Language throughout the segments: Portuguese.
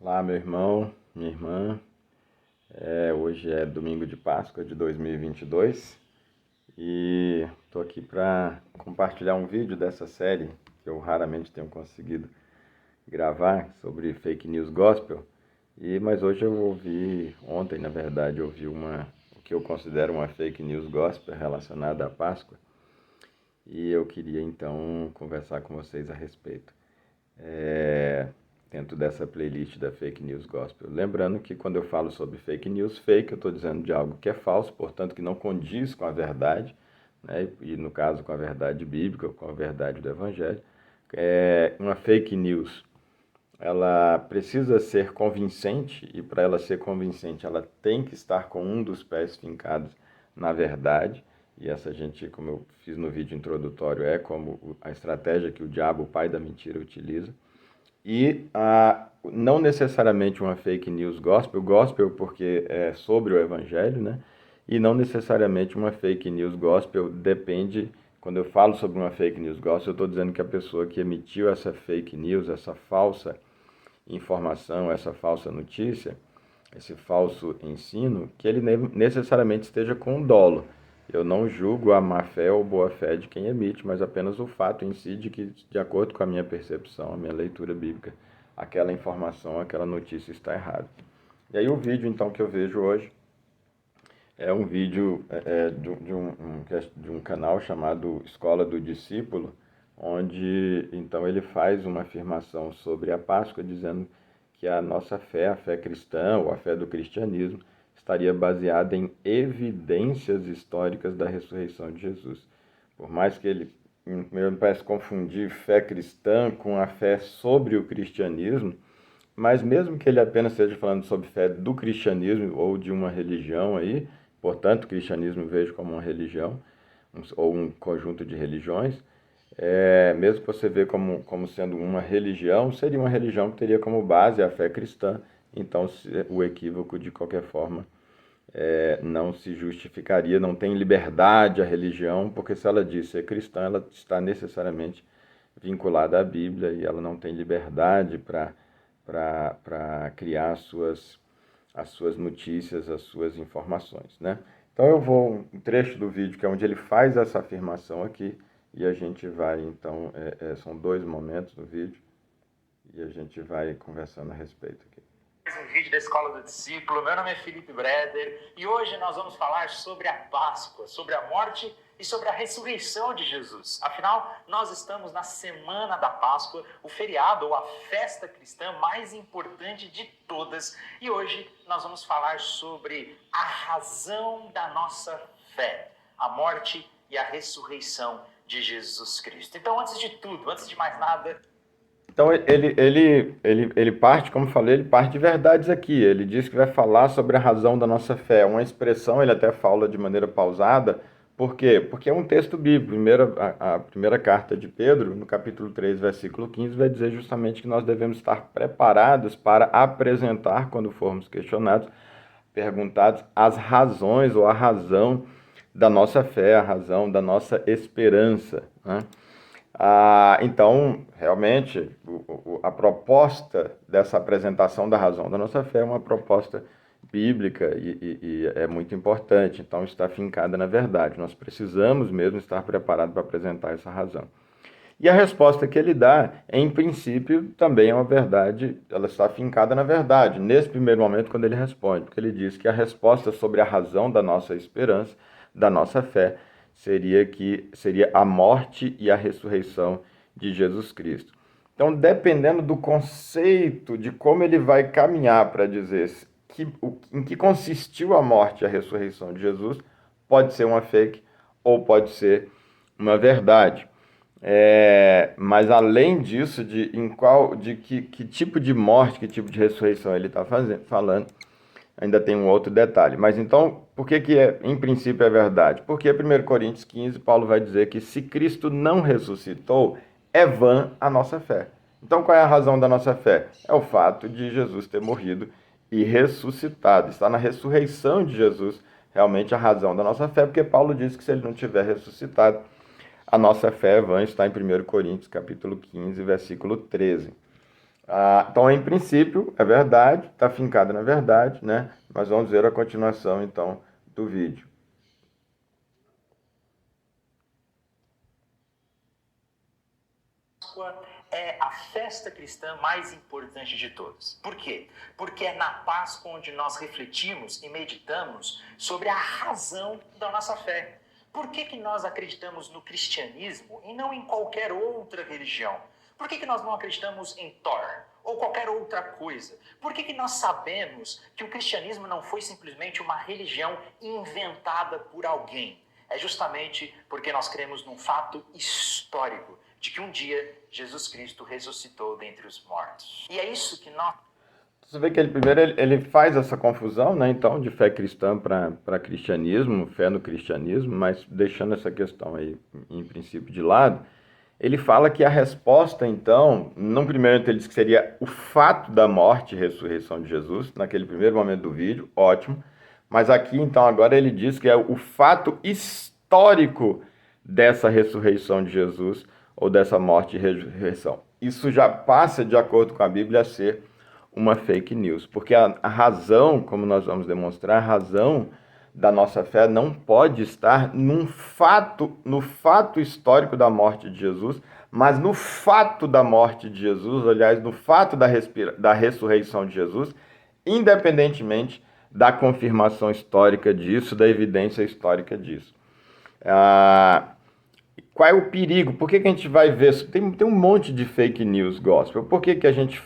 Olá, meu irmão, minha irmã. Hoje é domingo de Páscoa de 2022 e estou aqui para compartilhar um vídeo dessa série que eu raramente tenho conseguido gravar sobre fake news gospel. Mas hoje ontem na verdade, eu ouvi o que eu considero uma fake news gospel relacionada à Páscoa e eu queria então conversar com vocês a respeito. Dentro dessa playlist da Fake News Gospel. Lembrando que quando eu falo sobre fake news, fake, eu estou dizendo de algo que é falso, portanto que não condiz com a verdade, né? E no caso com a verdade bíblica, com a verdade do Evangelho. Uma fake news, ela precisa ser convincente, e para ela ser convincente, ela tem que estar com um dos pés fincados na verdade, e essa gente, como eu fiz no vídeo introdutório, é como a estratégia que o diabo, o pai da mentira, utiliza. Não necessariamente uma fake news gospel porque é sobre o evangelho, né? E não necessariamente uma fake news gospel, depende, quando eu falo sobre uma fake news gospel, eu estou dizendo que a pessoa que emitiu essa fake news, essa falsa informação, essa falsa notícia, esse falso ensino, que ele necessariamente esteja com dolo. Eu não julgo a má fé ou boa fé de quem emite, mas apenas o fato em si de que, de acordo com a minha percepção, a minha leitura bíblica, aquela informação, aquela notícia está errada. E aí o vídeo, então, que eu vejo hoje é um vídeo de um canal chamado Escola do Discípulo, onde, então, ele faz uma afirmação sobre a Páscoa, dizendo que a nossa fé, a fé cristã, ou a fé do cristianismo, estaria baseada em evidências históricas da ressurreição de Jesus. Por mais que ele me parece confundir fé cristã com a fé sobre o cristianismo, mas mesmo que ele apenas esteja falando sobre fé do cristianismo ou de uma religião aí, portanto, o cristianismo eu vejo como uma religião, ou um conjunto de religiões, mesmo que você vê como sendo uma religião, seria uma religião que teria como base a fé cristã. Então, o equívoco, de qualquer forma, não se justificaria, não tem liberdade a religião, porque se ela diz ser cristã, ela está necessariamente vinculada à Bíblia e ela não tem liberdade para criar as suas notícias, as suas informações, né? Então eu vou, um trecho do vídeo que é onde ele faz essa afirmação aqui, e a gente vai, então, são 2 momentos do vídeo, e a gente vai conversando a respeito aqui. Mais um vídeo da Escola do Discípulo. Meu nome é Felipe Breder e hoje nós vamos falar sobre a Páscoa, sobre a morte e sobre a ressurreição de Jesus. Afinal, nós estamos na semana da Páscoa, o feriado ou a festa cristã mais importante de todas. E hoje nós vamos falar sobre a razão da nossa fé, a morte e a ressurreição de Jesus Cristo. Então, antes de tudo, antes de mais nada... Então ele parte, como falei, ele parte de verdades aqui. Ele diz que vai falar sobre a razão da nossa fé. Uma expressão, ele até fala de maneira pausada. Por quê? Porque é um texto bíblico. A primeira carta de Pedro, no capítulo 3, versículo 15, vai dizer justamente que nós devemos estar preparados para apresentar, quando formos questionados, perguntados, as razões ou a razão da nossa fé, a razão da nossa esperança, né? Então, realmente, a proposta dessa apresentação da razão da nossa fé é uma proposta bíblica e é muito importante. Então, está fincada na verdade. Nós precisamos mesmo estar preparados para apresentar essa razão. E a resposta que ele dá, em princípio, também é uma verdade, ela está fincada na verdade, nesse primeiro momento, quando ele responde, porque ele diz que a resposta sobre a razão da nossa esperança, da nossa fé, seria a morte e a ressurreição de Jesus Cristo. Então, dependendo do conceito de como ele vai caminhar para dizer em que consistiu a morte e a ressurreição de Jesus, pode ser uma fake ou pode ser uma verdade. Mas além disso, de que tipo de morte, que tipo de ressurreição ele está falando, ainda tem um outro detalhe. Mas então, por que em princípio é verdade? Porque 1 Coríntios 15, Paulo vai dizer que se Cristo não ressuscitou, é vã a nossa fé. Então qual é a razão da nossa fé? É o fato de Jesus ter morrido e ressuscitado. Está na ressurreição de Jesus realmente a razão da nossa fé, porque Paulo diz que se ele não tiver ressuscitado, a nossa fé é vã, está em 1 Coríntios capítulo 15, versículo 13. Então, em princípio, é verdade, está fincada na verdade, né? Mas vamos ver a continuação, então, do vídeo. Páscoa é a festa cristã mais importante de todas. Por quê? Porque é na Páscoa onde nós refletimos e meditamos sobre a razão da nossa fé. Por que nós acreditamos no cristianismo e não em qualquer outra religião? Por que nós não acreditamos em Thor ou qualquer outra coisa? Por que nós sabemos que o cristianismo não foi simplesmente uma religião inventada por alguém? É justamente porque nós cremos num fato histórico de que um dia Jesus Cristo ressuscitou dentre os mortos. E é isso que nós... Você vê que ele faz essa confusão, né, então, de fé cristã para cristianismo, fé no cristianismo, mas deixando essa questão aí, em princípio, de lado, ele fala que a resposta, então, no primeiro ele diz que seria o fato da morte e ressurreição de Jesus, naquele primeiro momento do vídeo, ótimo, mas aqui, então, agora ele diz que é o fato histórico dessa ressurreição de Jesus, ou dessa morte e ressurreição. Isso já passa, de acordo com a Bíblia, a ser uma fake news, porque a razão, como nós vamos demonstrar, a razão da nossa fé não pode estar no fato histórico da morte de Jesus, mas no fato da morte de Jesus, aliás, no fato da ressurreição de Jesus, independentemente da confirmação histórica disso, da evidência histórica disso. Qual é o perigo? Por que a gente vai ver? Tem um monte de fake news gospel. Por que a gente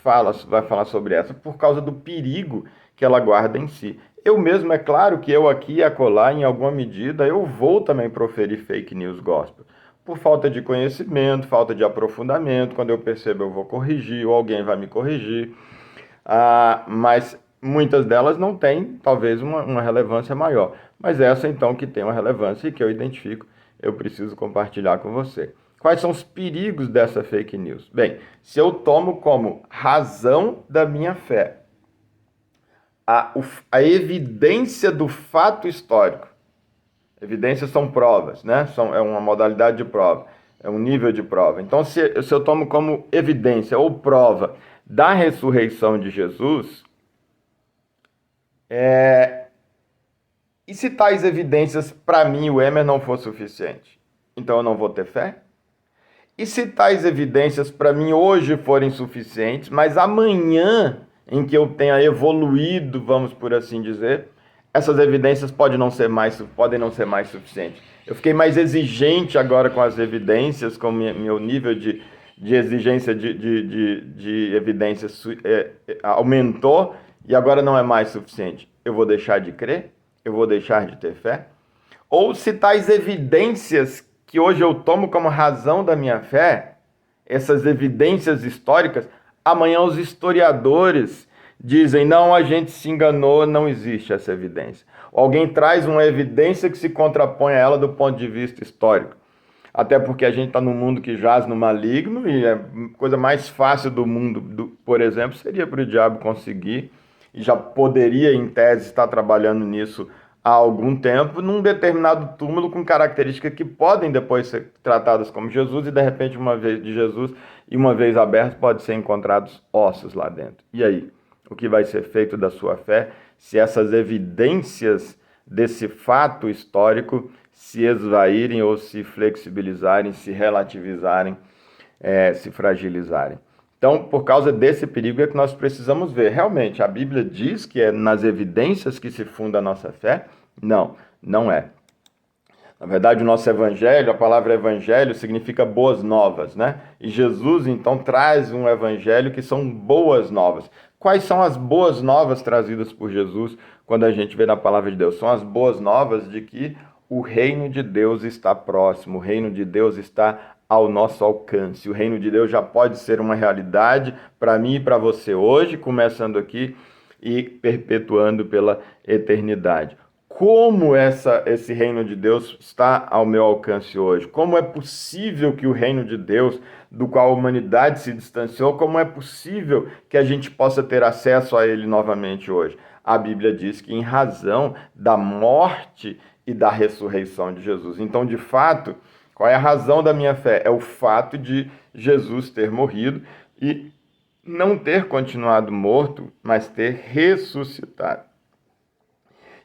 vai falar sobre essa? Por causa do perigo que ela guarda em si. Eu mesmo, é claro que eu aqui e acolá, em alguma medida, eu vou também proferir fake news gospel. Por falta de conhecimento, falta de aprofundamento, quando eu percebo eu vou corrigir, ou alguém vai me corrigir. Mas muitas delas não têm, talvez, uma relevância maior. Mas essa, então, que tem uma relevância e que eu identifico, eu preciso compartilhar com você. Quais são os perigos dessa fake news? Bem, se eu tomo como razão da minha fé a evidência do fato histórico, evidências são provas, né? É uma modalidade de prova, é um nível de prova. Então, se eu tomo como evidência ou prova da ressurreição de Jesus, e se tais evidências, para mim, o Emer, não for suficiente? Então eu não vou ter fé? E se tais evidências, para mim, hoje forem suficientes, mas amanhã, em que eu tenha evoluído, vamos por assim dizer, essas evidências podem não ser mais suficientes. Eu fiquei mais exigente agora com as evidências, com meu nível de exigência de evidências aumentou, e agora não é mais suficiente. Eu vou deixar de crer? Eu vou deixar de ter fé? Ou se tais evidências que hoje eu tomo como razão da minha fé, essas evidências históricas, amanhã os historiadores dizem, não, a gente se enganou, não existe essa evidência. Alguém traz uma evidência que se contrapõe a ela do ponto de vista histórico. Até porque a gente está num mundo que jaz no maligno, e a coisa mais fácil do mundo, por exemplo, seria para o diabo conseguir, e já poderia, em tese, estar trabalhando nisso há algum tempo, num determinado túmulo com características que podem depois ser tratadas como Jesus, e de repente, uma vez de Jesus, e uma vez aberto, pode ser encontrados ossos lá dentro. E aí? O que vai ser feito da sua fé se essas evidências desse fato histórico se esvaírem ou se flexibilizarem, se relativizarem, se fragilizarem? Então, por causa desse perigo é que nós precisamos ver. Realmente, a Bíblia diz que é nas evidências que se funda a nossa fé? Não, não é. Na verdade, o nosso evangelho, a palavra evangelho significa boas novas, né? E Jesus, então, traz um evangelho que são boas novas. Quais são as boas novas trazidas por Jesus quando a gente vê na palavra de Deus? São as boas novas de que o reino de Deus está próximo, o reino de Deus está ao nosso alcance. O reino de Deus já pode ser uma realidade para mim e para você hoje, começando aqui e perpetuando pela eternidade. Como esse reino de Deus está ao meu alcance hoje? Como é possível que o reino de Deus, do qual a humanidade se distanciou, como é possível que a gente possa ter acesso a ele novamente hoje? A Bíblia diz que em razão da morte e da ressurreição de Jesus. Então, de fato, qual é a razão da minha fé? É o fato de Jesus ter morrido e não ter continuado morto, mas ter ressuscitado.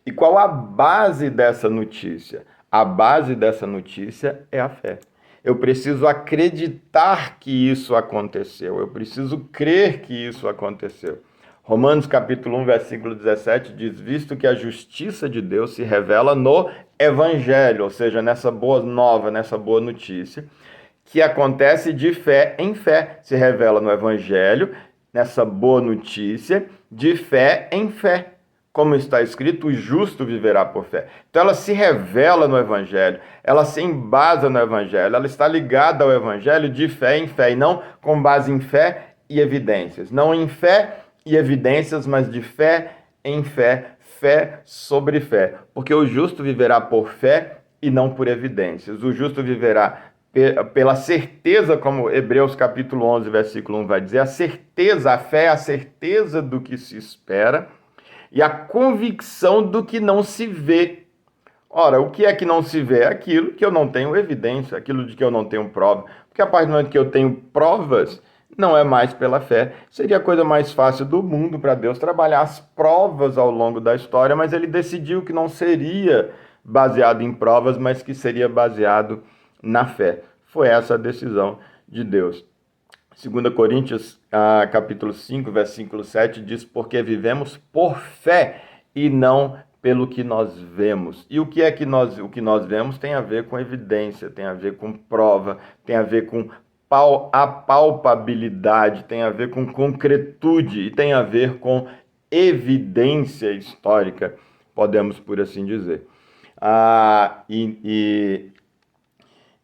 E qual a base dessa notícia? A base dessa notícia é a fé. Eu preciso acreditar que isso aconteceu. Eu preciso crer que isso aconteceu. Romanos capítulo 1, versículo 17 diz: visto que a justiça de Deus se revela no Evangelho, ou seja, nessa boa nova, nessa boa notícia, que acontece de fé em fé. Se revela no Evangelho, nessa boa notícia, de fé em fé. Como está escrito, o justo viverá por fé. Então ela se revela no Evangelho, ela se embasa no Evangelho, ela está ligada ao Evangelho de fé em fé, e não com base em fé e evidências. Não em fé e evidências, mas de fé em fé, fé sobre fé. Porque o justo viverá por fé e não por evidências. O justo viverá pela certeza, como Hebreus capítulo 11, versículo 1 vai dizer, a certeza, a fé é a certeza do que se espera, e a convicção do que não se vê. Ora, o que é que não se vê? É aquilo que eu não tenho evidência, aquilo de que eu não tenho prova. Porque a partir do momento que eu tenho provas, não é mais pela fé. Seria a coisa mais fácil do mundo para Deus trabalhar as provas ao longo da história, mas ele decidiu que não seria baseado em provas, mas que seria baseado na fé. Foi essa a decisão de Deus. 2 Coríntios, capítulo 5, versículo 7, diz: porque vivemos por fé e não pelo que nós vemos. E o que é que o que nós vemos tem a ver com evidência, tem a ver com prova, tem a ver com apalpabilidade, tem a ver com concretude e tem a ver com evidência histórica, podemos por assim dizer.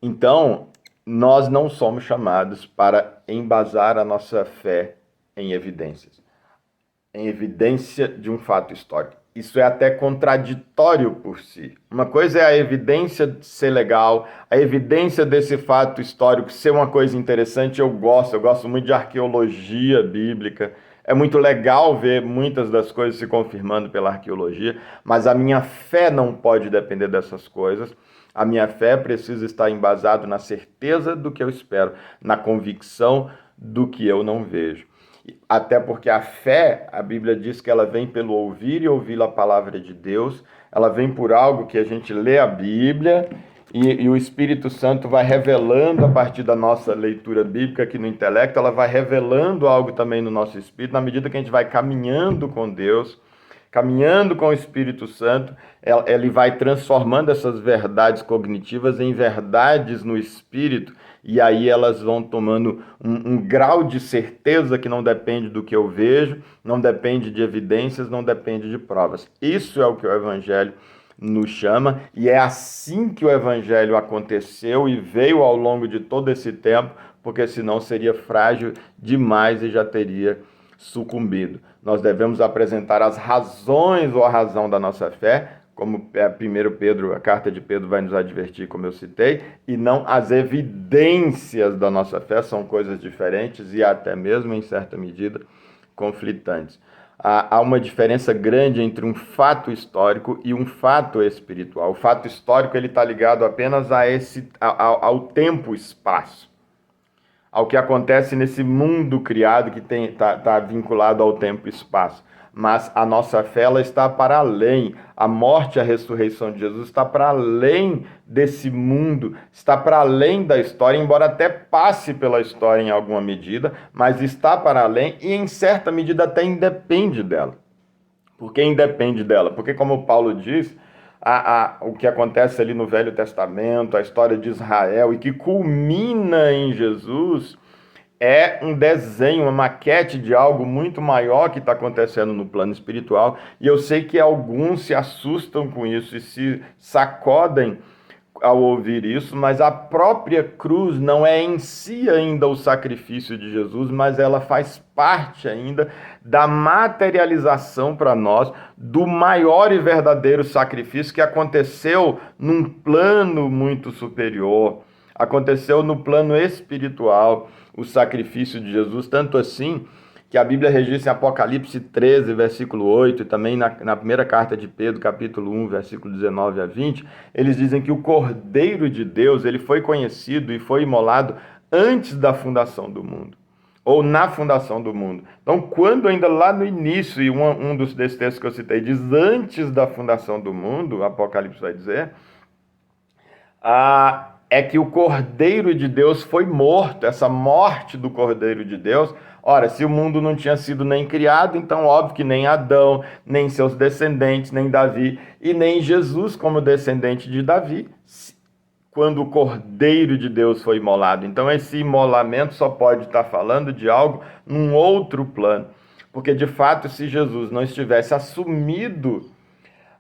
Então, nós não somos chamados para embasar a nossa fé em evidências, em evidência de um fato histórico. Isso é até contraditório por si. Uma coisa é a evidência ser legal, a evidência desse fato histórico ser uma coisa interessante. Eu gosto muito de arqueologia bíblica. É muito legal ver muitas das coisas se confirmando pela arqueologia, mas a minha fé não pode depender dessas coisas. A minha fé precisa estar embasada na certeza do que eu espero, na convicção do que eu não vejo. Até porque a fé, a Bíblia diz que ela vem pelo ouvir e ouvir a palavra de Deus, ela vem por algo que a gente lê a Bíblia e o Espírito Santo vai revelando a partir da nossa leitura bíblica aqui no intelecto, ela vai revelando algo também no nosso espírito, na medida que a gente vai caminhando com Deus, caminhando com o Espírito Santo, ele vai transformando essas verdades cognitivas em verdades no Espírito, e aí elas vão tomando um grau de certeza que não depende do que eu vejo, não depende de evidências, não depende de provas. Isso é o que o Evangelho nos chama, e é assim que o Evangelho aconteceu e veio ao longo de todo esse tempo, porque senão seria frágil demais e já teria sucumbido. Nós devemos apresentar as razões ou a razão da nossa fé, como a carta de Pedro vai nos advertir, como eu citei, e não as evidências da nossa fé. São coisas diferentes e até mesmo, em certa medida, conflitantes. Há uma diferença grande entre um fato histórico e um fato espiritual. O fato histórico está ligado apenas ao tempo e espaço, ao que acontece nesse mundo criado que está vinculado ao tempo e espaço. Mas a nossa fé ela está para além. A morte e a ressurreição de Jesus está para além desse mundo, está para além da história, embora até passe pela história em alguma medida, mas está para além e em certa medida até independe dela. Por que independe dela? Porque, como Paulo diz, o que acontece ali no Velho Testamento, a história de Israel e que culmina em Jesus, é um desenho, uma maquete de algo muito maior que está acontecendo no plano espiritual. E eu sei que alguns se assustam com isso e se sacodem ao ouvir isso, mas a própria cruz não é em si ainda o sacrifício de Jesus, mas ela faz parte ainda da materialização para nós do maior e verdadeiro sacrifício que aconteceu num plano muito superior, aconteceu no plano espiritual, o sacrifício de Jesus, tanto assim que a Bíblia registra em Apocalipse 13, versículo 8, e também na primeira carta de Pedro, capítulo 1, versículo 19 a 20, eles dizem que o Cordeiro de Deus, ele foi conhecido e foi imolado antes da fundação do mundo. ou na fundação do mundo. Então, quando ainda lá no início, e um desses textos que eu citei diz antes da fundação do mundo, Apocalipse vai dizer, é que o Cordeiro de Deus foi morto, essa morte do Cordeiro de Deus. Ora, se o mundo não tinha sido nem criado, então óbvio que nem Adão, nem seus descendentes, nem Davi, e nem Jesus como descendente de Davi, quando o Cordeiro de Deus foi imolado. Então esse imolamento só pode estar falando de algo num outro plano. Porque de fato, se Jesus não estivesse assumido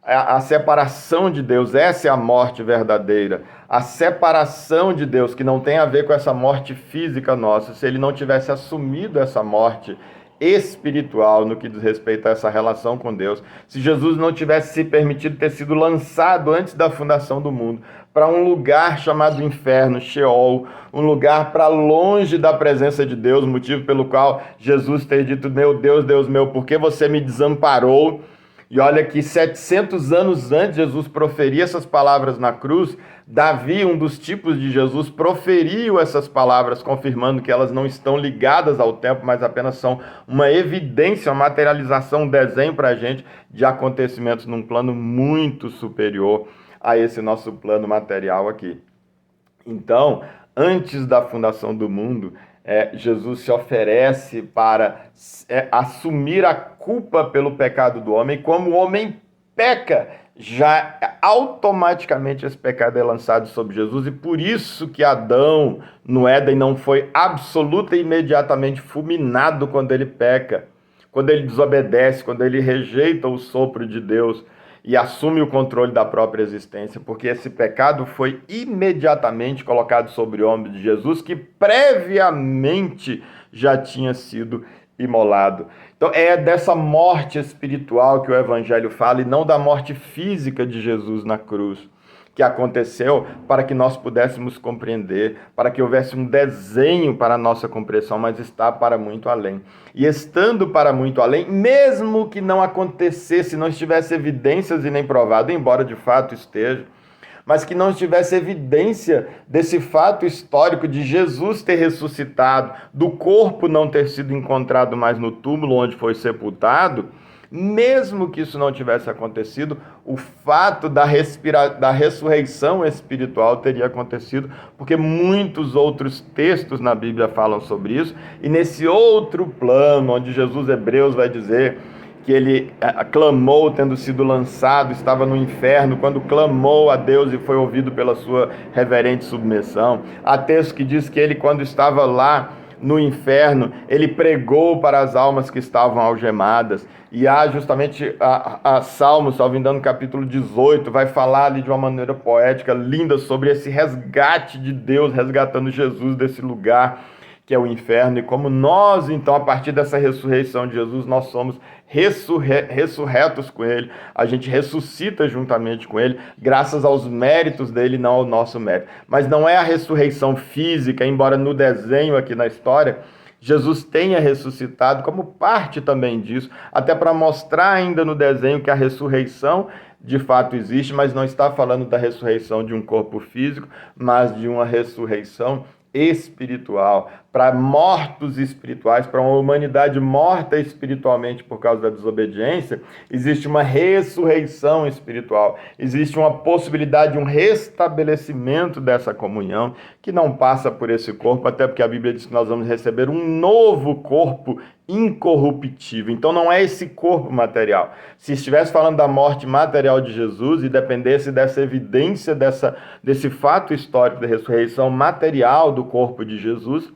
a separação de Deus, essa é a morte verdadeira. A separação de Deus, que não tem a ver com essa morte física nossa, se ele não tivesse assumido essa morte espiritual no que diz respeito a essa relação com Deus, se Jesus não tivesse se permitido ter sido lançado antes da fundação do mundo para um lugar chamado inferno, Sheol, um lugar para longe da presença de Deus, motivo pelo qual Jesus ter dito: meu Deus meu, por que você me desamparou? E olha que 700 anos antes Jesus proferia essas palavras na cruz, Davi, um dos tipos de Jesus, proferiu essas palavras, confirmando que elas não estão ligadas ao tempo, mas apenas são uma evidência, uma materialização, um desenho para a gente de acontecimentos num plano muito superior a esse nosso plano material aqui. Então, antes da fundação do mundo, Jesus se oferece para assumir a culpa pelo pecado do homem. Como o homem peca, já automaticamente esse pecado é lançado sobre Jesus, e por isso que Adão no Éden não foi absoluta e imediatamente fulminado quando ele peca, quando ele desobedece, quando ele rejeita o sopro de Deus e assume o controle da própria existência, porque esse pecado foi imediatamente colocado sobre o homem de Jesus, que previamente já tinha sido imolado. Então é dessa morte espiritual que o Evangelho fala, e não da morte física de Jesus na cruz, que aconteceu para que nós pudéssemos compreender, para que houvesse um desenho para a nossa compreensão, mas está para muito além. E estando para muito além, mesmo que não acontecesse, não estivesse evidências e nem provado, embora de fato esteja, mas que não tivesse evidência desse fato histórico de Jesus ter ressuscitado, do corpo não ter sido encontrado mais no túmulo onde foi sepultado, mesmo que isso não tivesse acontecido, o fato da ressurreição espiritual teria acontecido, porque muitos outros textos na Bíblia falam sobre isso, e nesse outro plano, onde Jesus, Hebreus, vai dizer que ele clamou, tendo sido lançado, estava no inferno, quando clamou a Deus e foi ouvido pela sua reverente submissão. Há texto que diz que ele, quando estava lá no inferno, ele pregou para as almas que estavam algemadas. E há justamente a Salmos, salvo engano, capítulo 18, vai falar ali de uma maneira poética, linda, sobre esse resgate de Deus, resgatando Jesus desse lugar que é o inferno, e como nós, então, a partir dessa ressurreição de Jesus, nós somos ressurretos com ele, a gente ressuscita juntamente com ele, graças aos méritos dele, não ao nosso mérito. Mas não é a ressurreição física, embora no desenho aqui na história, Jesus tenha ressuscitado como parte também disso, até para mostrar ainda no desenho que a ressurreição de fato existe, mas não está falando da ressurreição de um corpo físico, mas de uma ressurreição espiritual, para mortos espirituais, para uma humanidade morta espiritualmente por causa da desobediência, existe uma ressurreição espiritual, existe uma possibilidade, um restabelecimento dessa comunhão, que não passa por esse corpo, até porque a Bíblia diz que nós vamos receber um novo corpo incorruptível. Então não é esse corpo material. Se estivesse falando da morte material de Jesus e dependesse dessa evidência, desse fato histórico da ressurreição material do corpo de Jesus,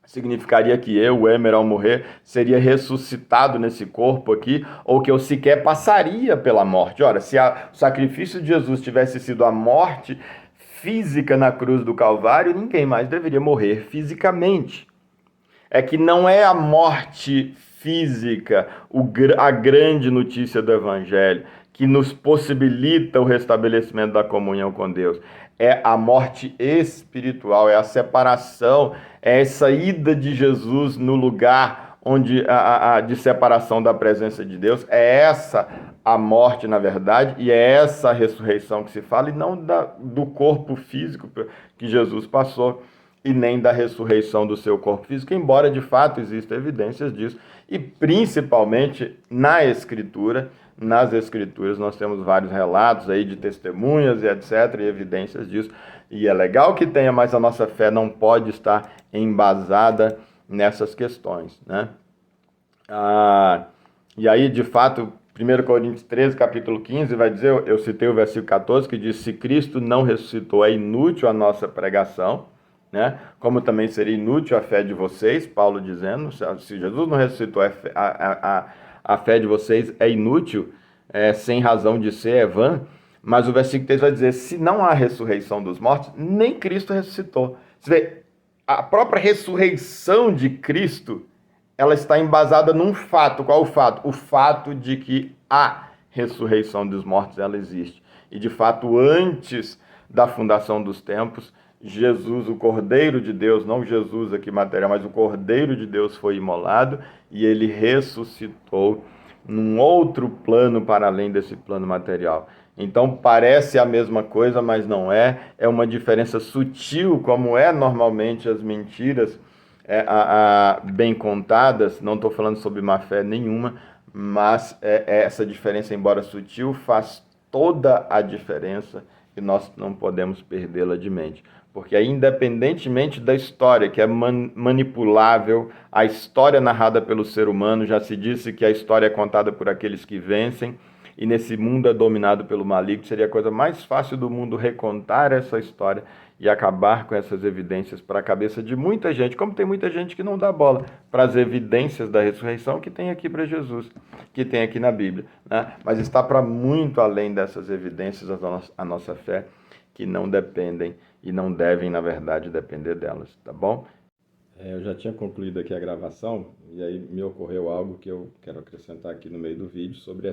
significaria que eu, o Emer, ao morrer, seria ressuscitado nesse corpo aqui, ou que eu sequer passaria pela morte. Ora, se o sacrifício de Jesus tivesse sido a morte física na cruz do Calvário, ninguém mais deveria morrer fisicamente. É que não é a morte física a grande notícia do Evangelho, que nos possibilita o restabelecimento da comunhão com Deus. É a morte espiritual, é a separação, é essa ida de Jesus no lugar onde de separação da presença de Deus. É essa a morte, na verdade, e é essa a ressurreição que se fala, e não do corpo físico que Jesus passou e nem da ressurreição do seu corpo físico, embora de fato existam evidências disso, e principalmente nas Escrituras nós temos vários relatos aí de testemunhas e etc, e evidências disso, e é legal que tenha, mas a nossa fé não pode estar embasada nessas questões, né? E aí, de fato, 1 Coríntios 13, capítulo 15, vai dizer, eu citei o versículo 14, que diz, se Cristo não ressuscitou, é inútil a nossa pregação, né? Como também seria inútil a fé de vocês, Paulo dizendo, se Jesus não ressuscitou, a fé de vocês é inútil, sem razão de ser, é vã. Mas o versículo 3 vai dizer, se não há ressurreição dos mortos, nem Cristo ressuscitou. Você vê, a própria ressurreição de Cristo, ela está embasada num fato. Qual o fato? O fato de que a ressurreição dos mortos, ela existe. E de fato, antes da fundação dos tempos, Jesus, o Cordeiro de Deus, não Jesus aqui material, mas o Cordeiro de Deus foi imolado e ele ressuscitou num outro plano para além desse plano material. Então parece a mesma coisa, mas não é. É uma diferença sutil, como é normalmente as mentiras bem contadas. Não estou falando sobre má fé nenhuma, mas essa diferença, embora sutil, faz toda a diferença e nós não podemos perdê-la de mente. Porque aí, independentemente da história, que é manipulável, a história narrada pelo ser humano, já se disse que a história é contada por aqueles que vencem, e nesse mundo é dominado pelo maligno, seria a coisa mais fácil do mundo recontar essa história e acabar com essas evidências para a cabeça de muita gente, como tem muita gente que não dá bola para as evidências da ressurreição que tem aqui para Jesus, que tem aqui na Bíblia, né? Mas está para muito além dessas evidências a nossa fé, que não dependem e não devem, na verdade, depender delas, tá bom? Eu já tinha concluído aqui a gravação e aí me ocorreu algo que eu quero acrescentar aqui no meio do vídeo sobre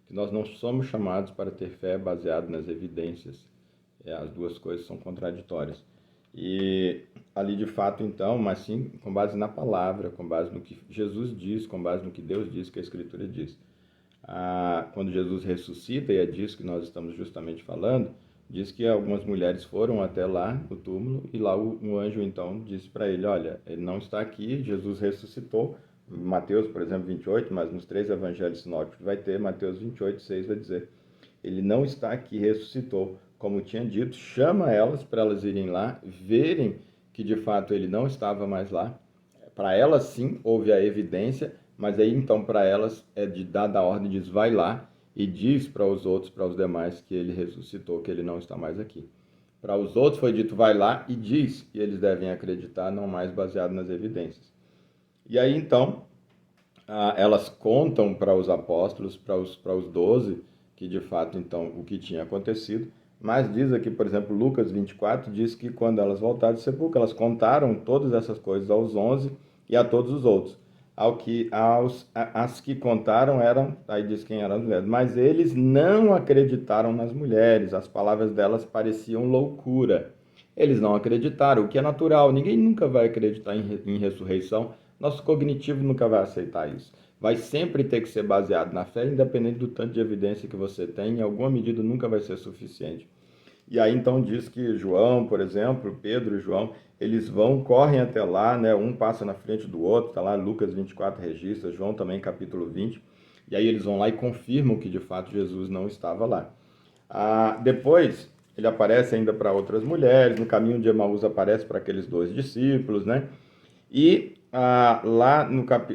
que nós não somos chamados para ter fé baseada nas evidências. As duas coisas são contraditórias. E ali de fato então, mas sim com base na palavra, com base no que Jesus diz, com base no que Deus diz, que a Escritura diz. Quando Jesus ressuscita, e é disso que nós estamos justamente falando, diz que algumas mulheres foram até lá no túmulo e lá um anjo então disse para ele, olha, ele não está aqui, Jesus ressuscitou. Mateus, por exemplo, 28, mas nos 3 evangelhos sinóticos vai ter, Mateus 28, 6 vai dizer, ele não está aqui, ressuscitou, como tinha dito, chama elas para elas irem lá, verem que de fato ele não estava mais lá. Para elas sim, houve a evidência, mas aí então para elas é de dar a ordem, diz, vai lá e diz para os outros, para os demais, que ele ressuscitou, que ele não está mais aqui. Para os outros foi dito, vai lá e diz, e eles devem acreditar, não mais baseado nas evidências. E aí então, elas contam para os apóstolos, para os 12, que de fato então o que tinha acontecido, mas diz aqui, por exemplo, Lucas 24, diz que quando elas voltaram do sepulcro, elas contaram todas essas coisas aos 11 e a todos os outros. As que contaram eram, aí diz quem eram as mulheres, mas eles não acreditaram nas mulheres, as palavras delas pareciam loucura. Eles não acreditaram, o que é natural, ninguém nunca vai acreditar em ressurreição, nosso cognitivo nunca vai aceitar isso. Vai sempre ter que ser baseado na fé, independente do tanto de evidência que você tem, em alguma medida nunca vai ser suficiente. E aí então diz que João, por exemplo, Pedro e João, eles correm até lá, né? Um passa na frente do outro, está lá Lucas 24 registra, João também capítulo 20, e aí eles vão lá e confirmam que de fato Jesus não estava lá. Depois ele aparece ainda para outras mulheres, no caminho de Emaús aparece para aqueles 2 discípulos, né? E lá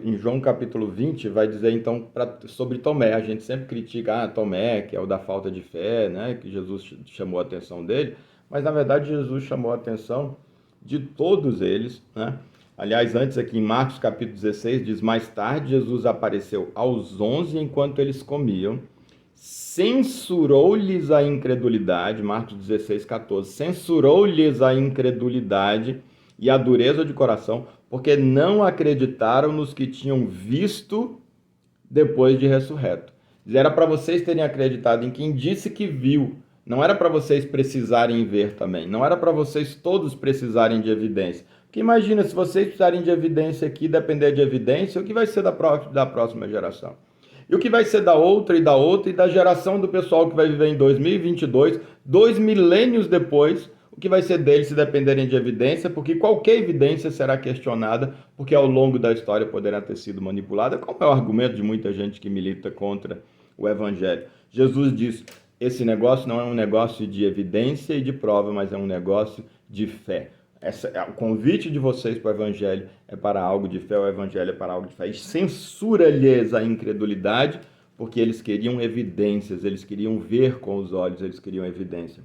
em João capítulo 20 vai dizer então sobre Tomé. A gente sempre critica Tomé, que é o da falta de fé, né? Que Jesus chamou a atenção dele, mas na verdade Jesus chamou a atenção de todos eles, né? Aliás, antes aqui em Marcos capítulo 16 diz, mais tarde Jesus apareceu aos 11 enquanto eles comiam, censurou-lhes a incredulidade, Marcos 16, 14, censurou-lhes a incredulidade e a dureza de coração, porque não acreditaram nos que tinham visto depois de ressurreto. Era para vocês terem acreditado em quem disse que viu, não era para vocês precisarem ver também, não era para vocês todos precisarem de evidência. Porque imagina, se vocês precisarem de evidência aqui, depender de evidência, o que vai ser da próxima geração? E o que vai ser da outra e da geração do pessoal que vai viver em 2022, 2 milênios depois, O que vai ser deles se dependerem de evidência? Porque qualquer evidência será questionada, porque ao longo da história poderá ter sido manipulada, como é o argumento de muita gente que milita contra o Evangelho. Jesus diz, esse negócio não é um negócio de evidência e de prova, mas é um negócio de fé. O convite de vocês para o Evangelho é para algo de fé, o Evangelho é para algo de fé. E censura-lhes a incredulidade, porque eles queriam evidências, eles queriam ver com os olhos, eles queriam evidência.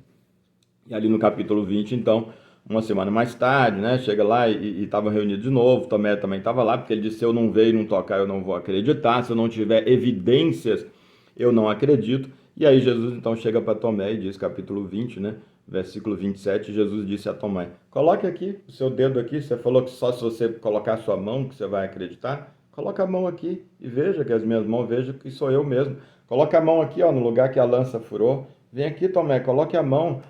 E ali no capítulo 20, então, uma semana mais tarde, né, chega lá e estava reunido de novo, Tomé também estava lá, porque ele disse, se eu não ver e não tocar, eu não vou acreditar, se eu não tiver evidências, eu não acredito. E aí Jesus então chega para Tomé e diz, capítulo 20, né, versículo 27, Jesus disse a Tomé, coloque aqui o seu dedo aqui, você falou que só se você colocar a sua mão que você vai acreditar, coloca a mão aqui e veja que as minhas mãos, veja que sou eu mesmo. Coloca a mão aqui, ó, no lugar que a lança furou. Vem aqui, Tomé, coloque a mão.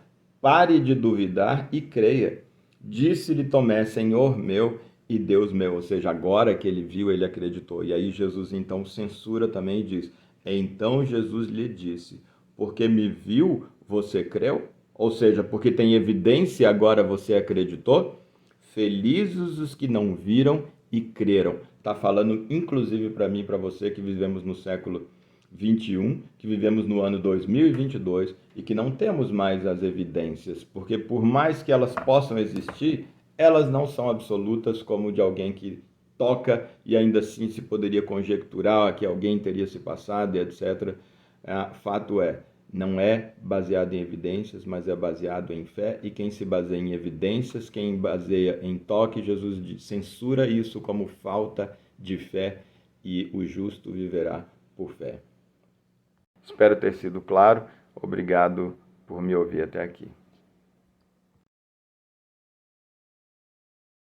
Pare de duvidar e creia. Disse-lhe Tomé, Senhor meu e Deus meu. Ou seja, agora que ele viu, ele acreditou. E aí Jesus então censura também e diz, então Jesus lhe disse, porque me viu, você creu? Ou seja, porque tem evidência, agora você acreditou? Felizes os que não viram e creram. Está falando inclusive para mim e para você que vivemos no século 21, que vivemos no ano 2022 e que não temos mais as evidências, porque por mais que elas possam existir, elas não são absolutas como de alguém que toca e ainda assim se poderia conjecturar que alguém teria se passado e etc. Fato é, não é baseado em evidências, mas é baseado em fé, e quem se baseia em evidências, quem baseia em toque, Jesus censura isso como falta de fé, e o justo viverá por fé. Espero ter sido claro. Obrigado por me ouvir até aqui.